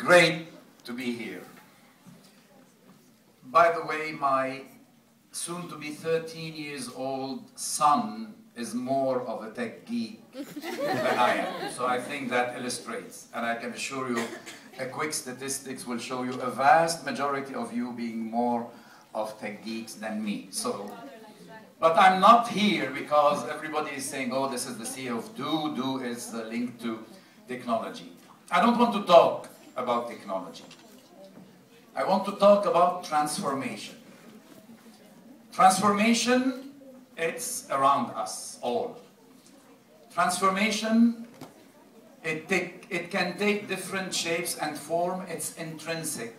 great to be here. By the way, my soon-to-be 13 years old son is more of a tech geek than I am. So I think that illustrates, and I can assure you, a quick statistics will show you a vast majority of you being more of tech geeks than me. So, but I'm not here because everybody is saying, oh, this is the CEO of Do. Do is linked to technology. I don't want to talk about technology. I want to talk about transformation. Transformation, it's around us all. Transformation, it can take different shapes and form. It's intrinsic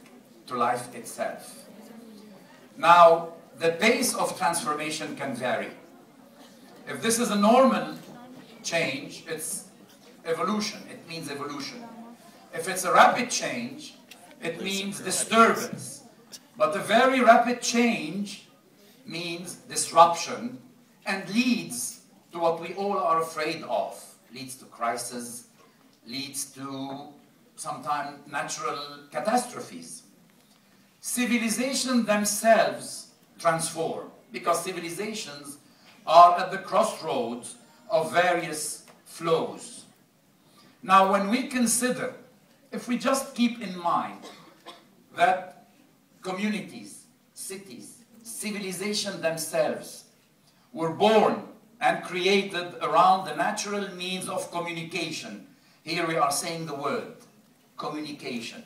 to life itself. Now, the pace of transformation can vary. If this is a normal change, it's evolution. It means evolution. If it's a rapid change, it means disturbance. But a very rapid change means disruption and leads to what we all are afraid of. Leads to crisis, leads to sometimes natural catastrophes. Civilizations themselves transform because civilizations are at the crossroads of various flows. Now, when we consider, if we just keep in mind that communities, cities, civilization themselves were born and created around the natural means of communication. Here we are saying the word, communication,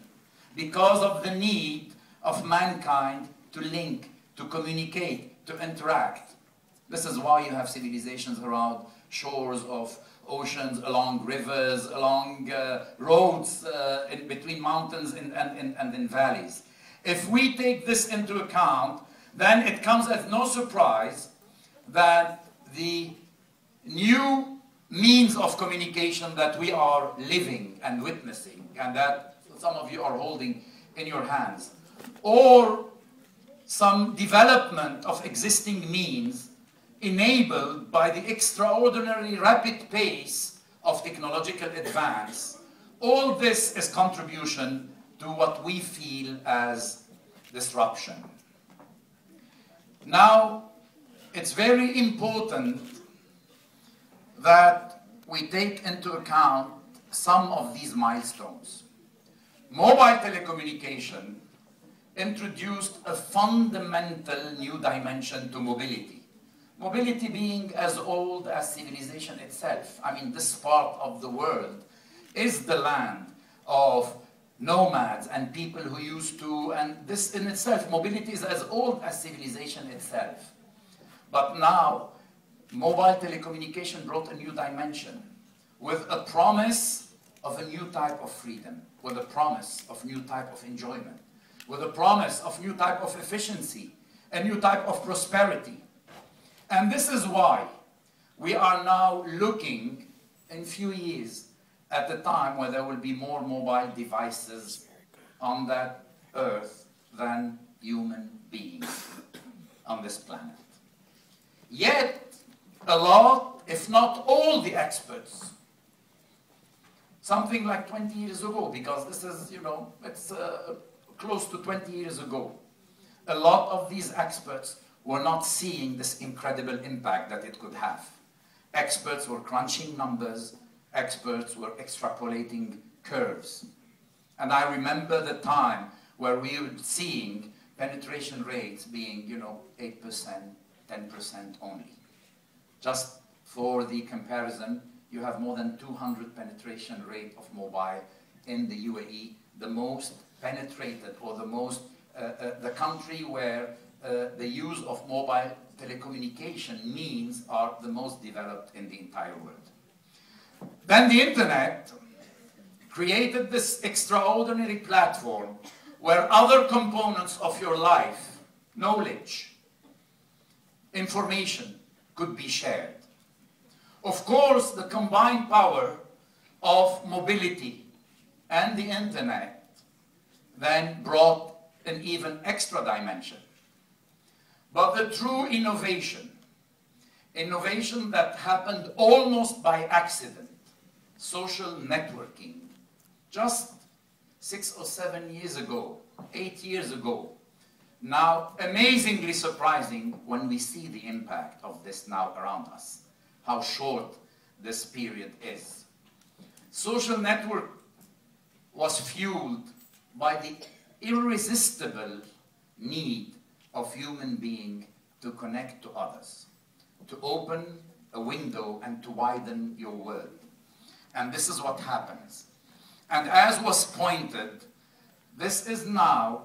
because of the need of mankind to link, to communicate, to interact. This is why you have civilizations around shores of oceans, along rivers, along roads, in between mountains and in valleys. If we take this into account, then it comes as no surprise that the new means of communication that we are living and witnessing, and that some of you are holding in your hands, or some development of existing means enabled by the extraordinary rapid pace of technological advance, all this is contribution to what we feel as disruption. Now, it's very important that we take into account some of these milestones. Mobile telecommunication introduced a fundamental new dimension to mobility. Mobility being as old as civilization itself. I mean, this part of the world is the land of nomads and people who used to, and this in itself, mobility is as old as civilization itself. But now, mobile telecommunication brought a new dimension with a promise of a new type of freedom, with a promise of new type of enjoyment, with a promise of new type of efficiency, a new type of prosperity. And this is why we are now looking in few years at the time where there will be more mobile devices on that earth than human beings on this planet. Yet, a lot, if not all the experts, something like 20 years ago, because this is, you know, it's close to 20 years ago, a lot of these experts were not seeing this incredible impact that it could have. Experts were crunching numbers, experts were extrapolating curves. And I remember the time where we were seeing penetration rates being, you know, 8%, 10% only. Just for the comparison, you have more than 200 penetration rate of mobile in the UAE, the most penetrated, or the most, the country where the use of mobile telecommunication means are the most developed in the entire world. Then the internet created this extraordinary platform where other components of your life, knowledge, information, could be shared. Of course, the combined power of mobility and the internet then brought an even extra dimension. But the true innovation that happened almost by accident, social networking, just 6 or 7 years ago, 8 years ago. Now, amazingly surprising when we see the impact of this now around us, how short this period is. Social network was fueled by the irresistible need of human being to connect to others, to open a window and to widen your world. And this is what happens. And as was pointed, this is now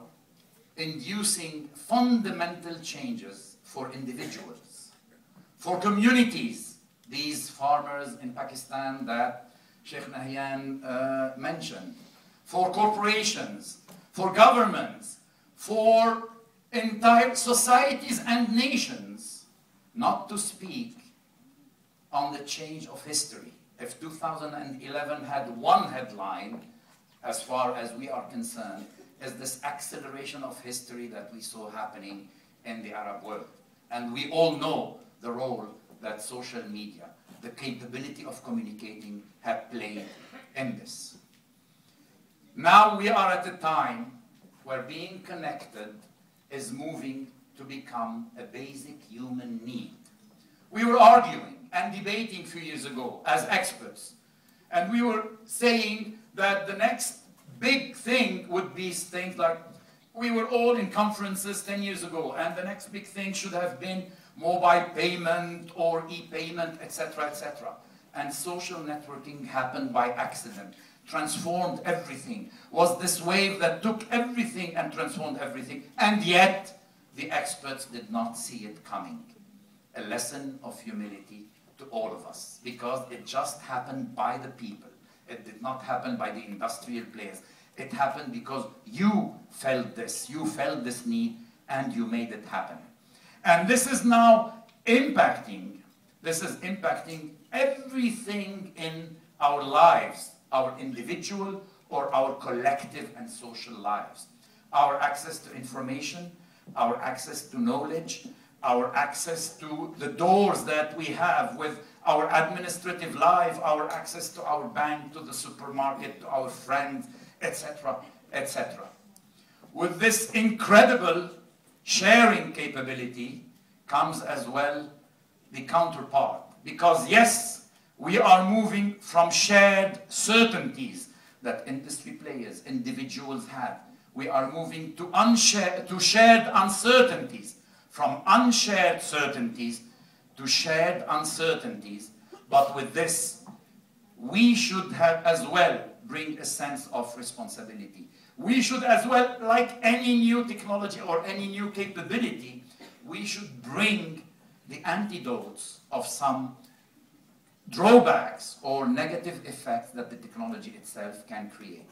inducing fundamental changes for individuals, for communities, these farmers in Pakistan that Sheikh Nahyan mentioned, for corporations, for governments, for entire societies and nations, not to speak on the change of history. If 2011 had one headline, as far as we are concerned, is this acceleration of history that we saw happening in the Arab world. And we all know the role that social media, the capability of communicating, have played in this. Now we are at a time where being connected is moving to become a basic human need. We were arguing and debating a few years ago as experts, and we were saying that the next big thing would be things like, we were all in conferences 10 years ago, and the next big thing should have been mobile payment or e-payment, etc., etc. And social networking happened by accident, transformed everything, was this wave that took everything and transformed everything, and yet the experts did not see it coming. A lesson of humility to all of us, because it just happened by the people. It did not happen by the industrial players. It happened because you felt this need, and you made it happen. And this is now impacting everything in our lives, our individual or our collective and social lives. Our access to information, our access to knowledge, our access to the doors that we have with our administrative life, our access to our bank, to the supermarket, to our friends, etc., etc. With this incredible sharing capability comes as well the counterpart. Because yes, we are moving from shared certainties that industry players, individuals had. We are moving to shared uncertainties, from unshared certainties to shared uncertainties. But with this, we should have as well bring a sense of responsibility. We should as well, like any new technology or any new capability, we should bring the antidotes of some drawbacks or negative effects that the technology itself can create.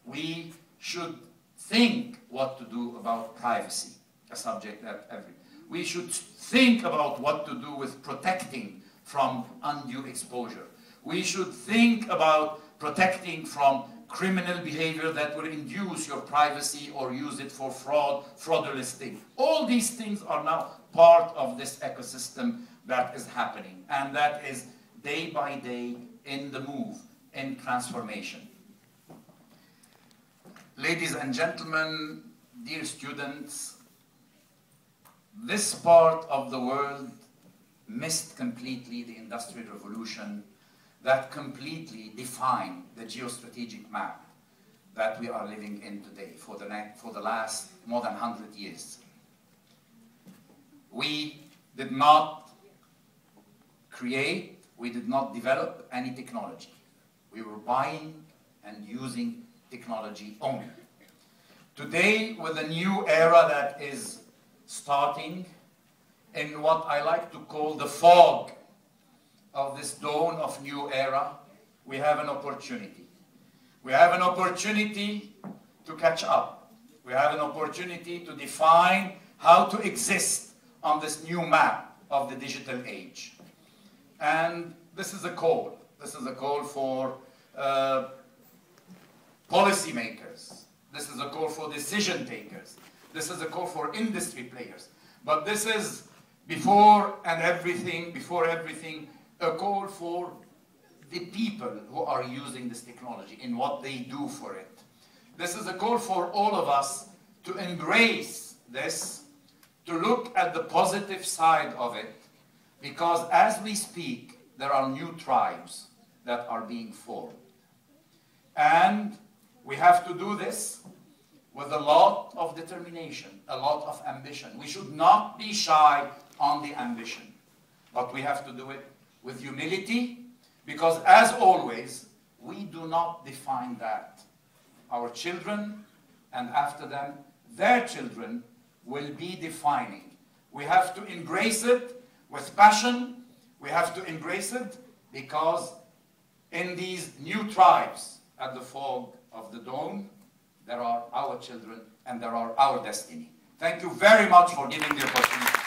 We should think what to do about privacy, a subject that we should think about what to do with protecting from undue exposure. We should think about protecting from criminal behavior that will induce your privacy or use it for fraudulent things. All these things are now part of this ecosystem that is happening, and that is day by day in the move, in transformation. Ladies and gentlemen, dear students, this part of the world missed completely the Industrial Revolution that completely defined the geostrategic map that we are living in today for the last more than 100 years. We did not create, we did not develop any technology. We were buying and using technology only. Today, with a new era that is starting in what I like to call the fog of this dawn of new era, we have an opportunity. We have an opportunity to catch up. We have an opportunity to define how to exist on this new map of the digital age. And this is a call. This is a call for policymakers. This is a call for decision takers. This is a call for industry players. But this is before everything, a call for the people who are using this technology in what they do for it. This is a call for all of us to embrace this, to look at the positive side of it, because as we speak, there are new tribes that are being formed. And we have to do this with a lot of determination, a lot of ambition. We should not be shy on the ambition, but we have to do it with humility, because as always, we do not define that. Our children, and after them, their children will be defining. We have to embrace it with passion. We have to embrace it because in these new tribes at the fog of the dome, there are our children and there are our destiny. Thank you very much for giving the opportunity.